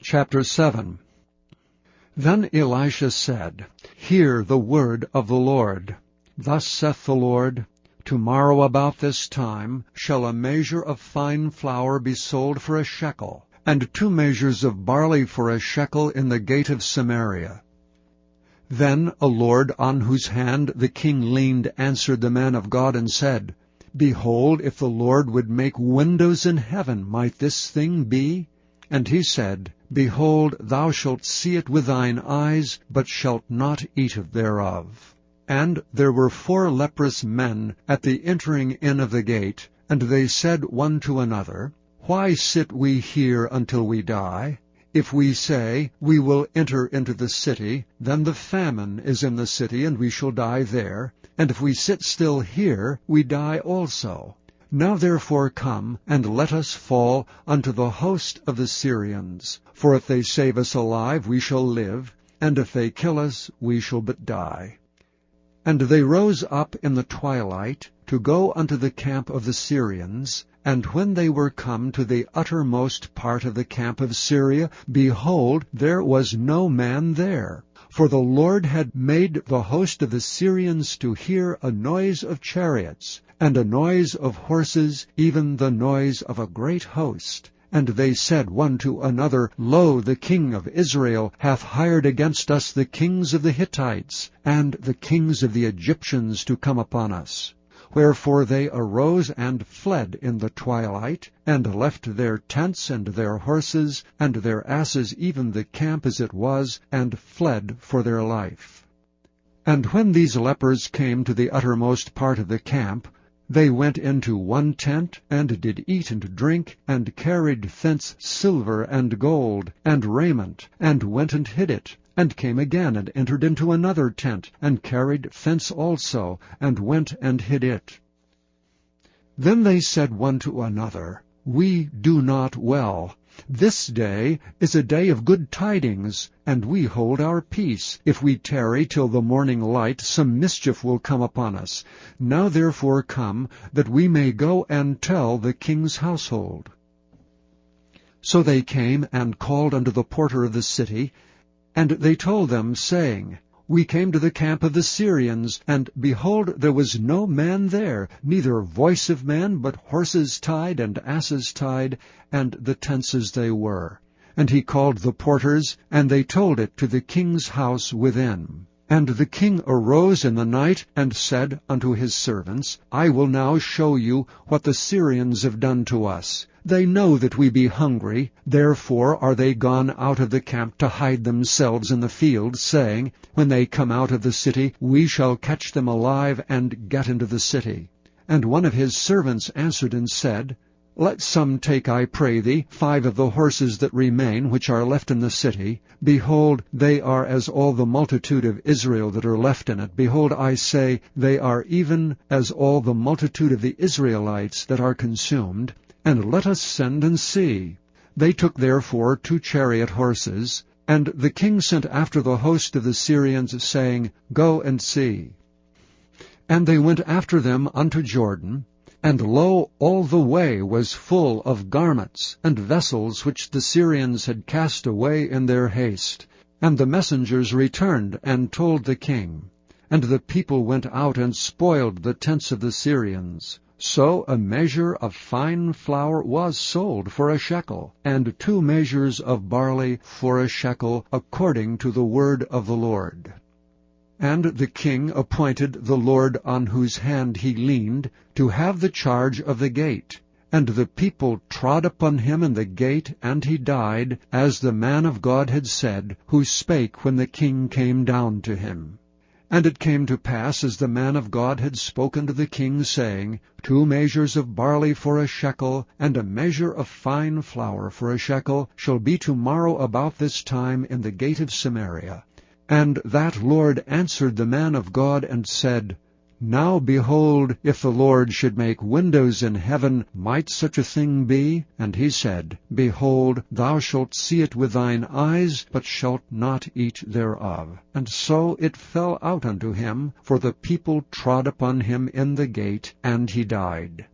Chapter 7. Then Elisha said, Hear the word of the Lord. Thus saith the Lord, Tomorrow about this time shall a measure of fine flour be sold for a shekel, and 2 measures of barley for a shekel in the gate of Samaria. Then a lord on whose hand the king leaned answered the man of God and said, Behold, if the Lord would make windows in heaven, might this thing be? And he said, Behold, thou shalt see it with thine eyes, but shalt not eat thereof. And there were 4 leprous men at the entering in of the gate, and they said one to another, Why sit we here until we die? If we say, We will enter into the city, then the famine is in the city, and we shall die there. And if we sit still here, we die also. Now therefore come, and let us fall unto the host of the Syrians. For if they save us alive, we shall live, and if they kill us, we shall but die. And they rose up in the twilight to go unto the camp of the Syrians. And when they were come to the uttermost part of the camp of Syria, behold, there was no man there. For the Lord had made the host of the Syrians to hear a noise of chariots, and a noise of horses, even the noise of a great host. And they said one to another, Lo, the king of Israel hath hired against us the kings of the Hittites, and the kings of the Egyptians to come upon us. Wherefore they arose and fled in the twilight, and left their tents and their horses, and their asses, even the camp as it was, and fled for their life. And when these lepers came to the uttermost part of the camp, they went into one tent, and did eat and drink, and carried thence silver and gold, and raiment, and went and hid it, and came again, and entered into another tent, and carried thence also, and went and hid it. Then they said one to another, We do not well. This day is a day of good tidings, and we hold our peace. If we tarry till the morning light, some mischief will come upon us. Now therefore come, that we may go and tell the king's household. So they came and called unto the porter of the city, and they told them, saying, We came to the camp of the Syrians, and behold, there was no man there, neither voice of man, but horses tied and asses tied, and the tents as they were. And he called the porters, and they told it to the king's house within. And the king arose in the night, and said unto his servants, I will now show you what the Syrians have done to us. They know that we be hungry, therefore are they gone out of the camp to hide themselves in the field, saying, When they come out of the city, we shall catch them alive, and get into the city. And one of his servants answered and said, Let some take, I pray thee, 5 of the horses that remain, which are left in the city. Behold, they are as all the multitude of Israel that are left in it. Behold, I say, they are even as all the multitude of the Israelites that are consumed. And let us send and see. They took therefore 2 chariot horses, and the king sent after the host of the Syrians, saying, Go and see. And they went after them unto Jordan, and lo, all the way was full of garments and vessels which the Syrians had cast away in their haste. And the messengers returned and told the king. And the people went out and spoiled the tents of the Syrians. So a measure of fine flour was sold for a shekel, and 2 measures of barley for a shekel, according to the word of the Lord. And the king appointed the lord on whose hand he leaned to have the charge of the gate. And the people trod upon him in the gate, and he died, as the man of God had said, who spake when the king came down to him. And it came to pass, as the man of God had spoken to the king, saying, 2 measures of barley for a shekel, and a measure of fine flour for a shekel, shall be tomorrow about this time in the gate of Samaria. And that Lord answered the man of God, and said, Now behold, if the Lord should make windows in heaven, might such a thing be? And he said, Behold, thou shalt see it with thine eyes, but shalt not eat thereof. And so it fell out unto him, for the people trod upon him in the gate, and he died.